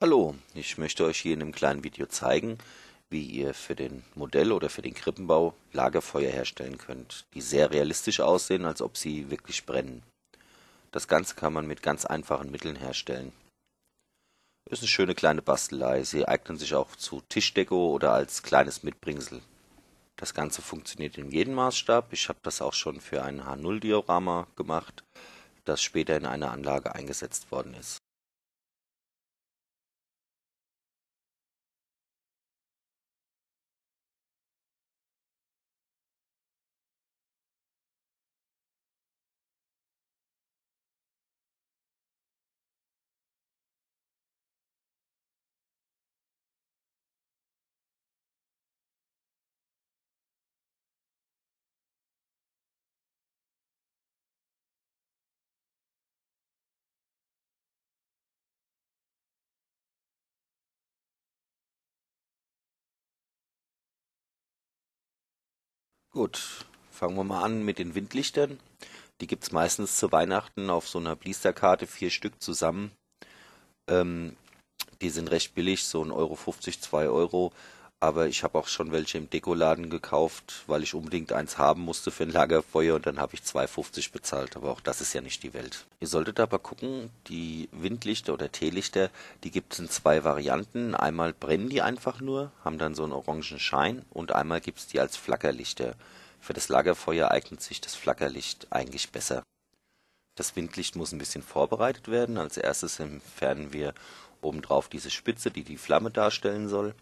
Hallo, ich möchte euch hier in einem kleinen Video zeigen, wie ihr für den Modell- oder für den Krippenbau Lagerfeuer herstellen könnt, die sehr realistisch aussehen, als ob sie wirklich brennen. Das Ganze kann man mit ganz einfachen Mitteln herstellen. Ist eine schöne kleine Bastelei, sie eignen sich auch zu Tischdeko oder als kleines Mitbringsel. Das Ganze funktioniert in jedem Maßstab, ich habe das auch schon für ein H0-Diorama gemacht, das später in einer Anlage eingesetzt worden ist. Gut, fangen wir mal an mit den Windlichtern. Die gibt's meistens zu Weihnachten auf so einer Blisterkarte, 4 Stück zusammen. Ähm, Die sind recht billig, so 1,50 Euro, 2 Euro. Aber ich habe auch schon welche im Dekoladen gekauft, weil ich unbedingt eins haben musste für ein Lagerfeuer und dann habe ich 2,50 bezahlt. Aber auch das ist ja nicht die Welt. Ihr solltet aber gucken, die Windlichter oder Teelichter, die gibt es in zwei Varianten. Einmal brennen die einfach nur, haben dann so einen orangen Schein und einmal gibt es die als Flackerlichter. Für das Lagerfeuer eignet sich das Flackerlicht eigentlich besser. Das Windlicht muss ein bisschen vorbereitet werden. Als erstes entfernen wir obendrauf diese Spitze, die die Flamme darstellen soll.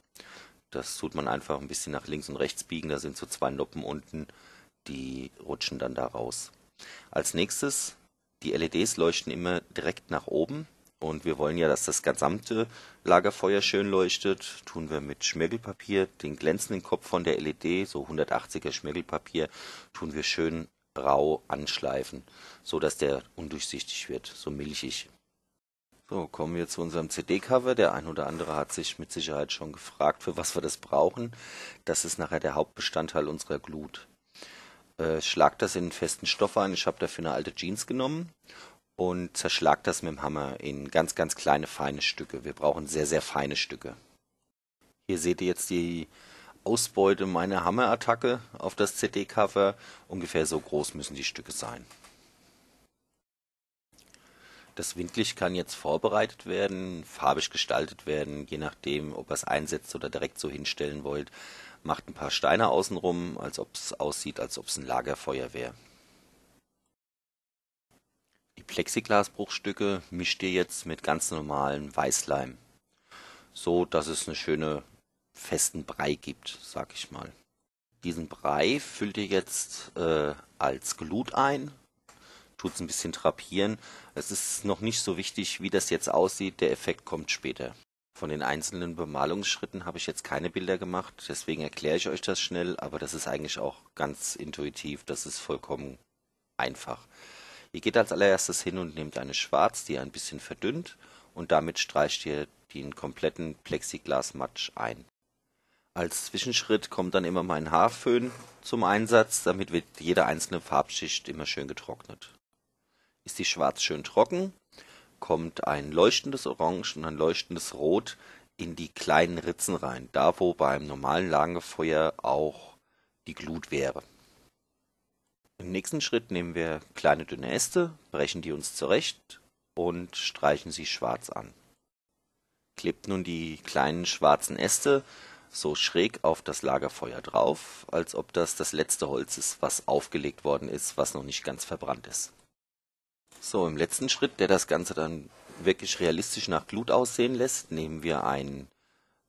Das tut man einfach ein bisschen nach links und rechts biegen. Da sind so zwei Noppen unten, die rutschen dann da raus. Als nächstes, die LEDs leuchten immer direkt nach oben. Und wir wollen ja, dass das gesamte Lagerfeuer schön leuchtet. Tun wir mit Schmirgelpapier, den glänzenden Kopf von der LED, so 180er Schmirgelpapier, tun wir schön rau anschleifen, so dass der undurchsichtig wird, so milchig. So, kommen wir zu unserem CD-Cover. Der ein oder andere hat sich mit Sicherheit schon gefragt, für was wir das brauchen. Das ist nachher der Hauptbestandteil unserer Glut. Schlag das in einen festen Stoff ein. Ich habe dafür eine alte Jeans genommen und zerschlag das mit dem Hammer in ganz, ganz kleine, feine Stücke. Wir brauchen sehr, sehr feine Stücke. Hier seht ihr jetzt die Ausbeute meiner Hammerattacke auf das CD-Cover. Ungefähr so groß müssen die Stücke sein. Das Windlicht kann jetzt vorbereitet werden, farbig gestaltet werden, je nachdem, ob ihr es einsetzt oder direkt so hinstellen wollt. Macht ein paar Steine außenrum, als ob es aussieht, als ob es ein Lagerfeuer wäre. Die Plexiglasbruchstücke mischt ihr jetzt mit ganz normalem Weißleim, so dass es einen schönen festen Brei gibt, sag ich mal. Diesen Brei füllt ihr jetzt als Glut ein, tut es ein bisschen drapieren. Es ist noch nicht so wichtig, wie das jetzt aussieht, der Effekt kommt später. Von den einzelnen Bemalungsschritten habe ich jetzt keine Bilder gemacht, deswegen erkläre ich euch das schnell, aber das ist eigentlich auch ganz intuitiv, das ist vollkommen einfach. Ihr geht als allererstes hin und nehmt eine Schwarz, die ihr ein bisschen verdünnt und damit streicht ihr den kompletten Plexiglasmatsch ein. Als Zwischenschritt kommt dann immer mein Haarföhn zum Einsatz, damit wird jede einzelne Farbschicht immer schön getrocknet. Ist die Schwarz schön trocken, kommt ein leuchtendes Orange und ein leuchtendes Rot in die kleinen Ritzen rein, da wo beim normalen Lagerfeuer auch die Glut wäre. Im nächsten Schritt nehmen wir kleine dünne Äste, brechen die uns zurecht und streichen sie schwarz an. Klebt nun die kleinen schwarzen Äste so schräg auf das Lagerfeuer drauf, als ob das das letzte Holz ist, was aufgelegt worden ist, was noch nicht ganz verbrannt ist. So, im letzten Schritt, der das Ganze dann wirklich realistisch nach Glut aussehen lässt, nehmen wir einen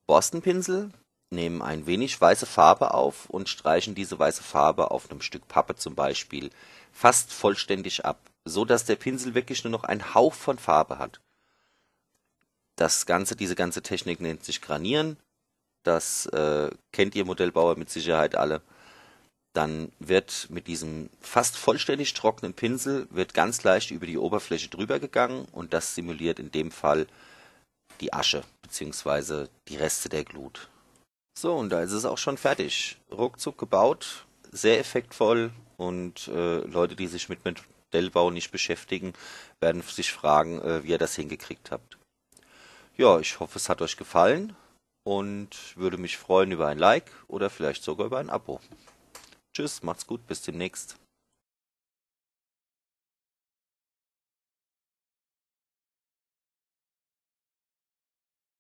Borstenpinsel, nehmen ein wenig weiße Farbe auf und streichen diese weiße Farbe auf einem Stück Pappe zum Beispiel fast vollständig ab, so dass der Pinsel wirklich nur noch einen Hauch von Farbe hat. Diese ganze Technik nennt sich Granieren. Das kennt ihr Modellbauer mit Sicherheit alle. Dann wird mit diesem fast vollständig trockenen Pinsel wird ganz leicht über die Oberfläche drüber gegangen und das simuliert in dem Fall die Asche bzw. die Reste der Glut. So, und da ist es auch schon fertig. Ruckzuck gebaut, sehr effektvoll und Leute, die sich mit Modellbau nicht beschäftigen, werden sich fragen, wie ihr das hingekriegt habt. Ja, ich hoffe, es hat euch gefallen und würde mich freuen über ein Like oder vielleicht sogar über ein Abo. Tschüss, macht's gut, bis demnächst.